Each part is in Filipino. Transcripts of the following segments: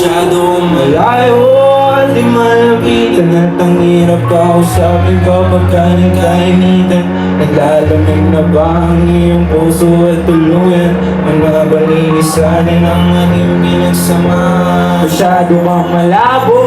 masyado malayo at di malapitan. At ang hirap kausapin kapag nagkainitan. Naglalamig na ba ang iyong puso at tuluyan? Mga balinisanin ang ating pinagsamahan. Masyado kang malabo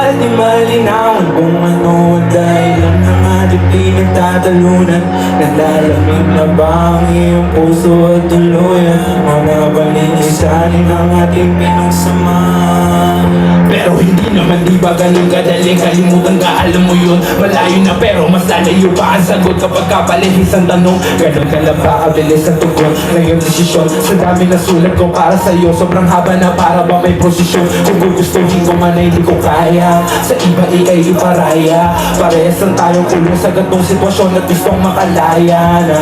at di malinawan kung ano ang dahilan ng ating pinagtatalunan. Naglalamig na ba ang iyong puso at tuluyan? Mga balinisanin ang ating pinagsamahan. Pero hindi naman di ba ganun kadaling kalimutan ka, alam mo yun. Malayo na pero mas lalayo pa ang sagot kapag kapalihis ang tanong. Ganun ka lang ba kabilis ang tugon na iyong desisyon? Sa dami na sulat ko para sa'yo, sobrang haba na para ba may posisyon. Kung gugustuhin ko man ay hindi ko kaya, sa iba ikay iparaya. Parehas lang tayong kulong sa gatong sitwasyon at gustong makalaya na.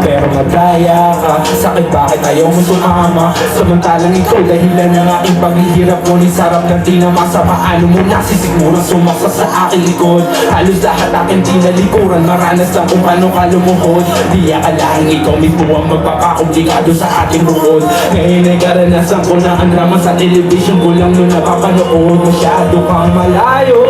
Pero madaya ka, sakit bakit ayaw mo sumama? Samantalang ikaw dahilan ng aking paghihirap. Ngunit sarap ng tinama sa paano mo nasisigurang sumaksa sa aking likod. Halos lahat aking tinalikuran, maranas lang kung paano ka lumuhod. Di akalaing ikaw mismo ang magpapakomplikado sa ating buod. Ngayon ay karanasan ko na ang drama sa television ko lang nun napapanood. Masyado kang malayo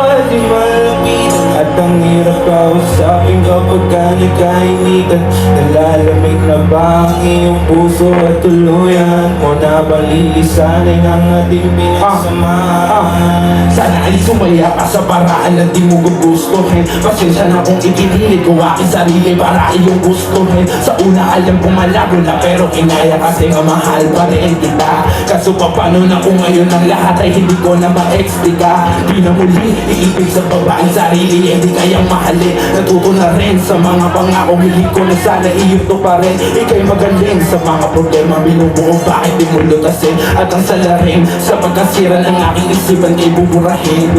At di malapitan at ang hirap kausapin kapag nagkainitan. Nalalamig na ba ang iyong puso at tuluyan mo na balilisanin ang ating pinagsamahan? Sana ay sumaya ka sa paraan na di mo gugustuhin. Pasensya na kung ipinilit ko aking sarili para iyong gustuhin. Sa una alam kong malabo na pero kinaya kasi nga mahal pa rin kita. Kaso paano na kung ngayon ang lahat ay hindi ko na ma-explica. Di na muli iipig sa babaeng sarili, hindi kayang mahalin. Natuto na rin sa mga pangako, hindi ko na sana iyong to pa rin. Ika'y magaling sa mga problema, binubuo bakit di mo lutasin. At ang salarin sa pagkasira ng aking isipan kay buburahin.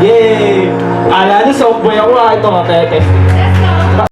Yay! Ala niyo, softboy ako ito, teke.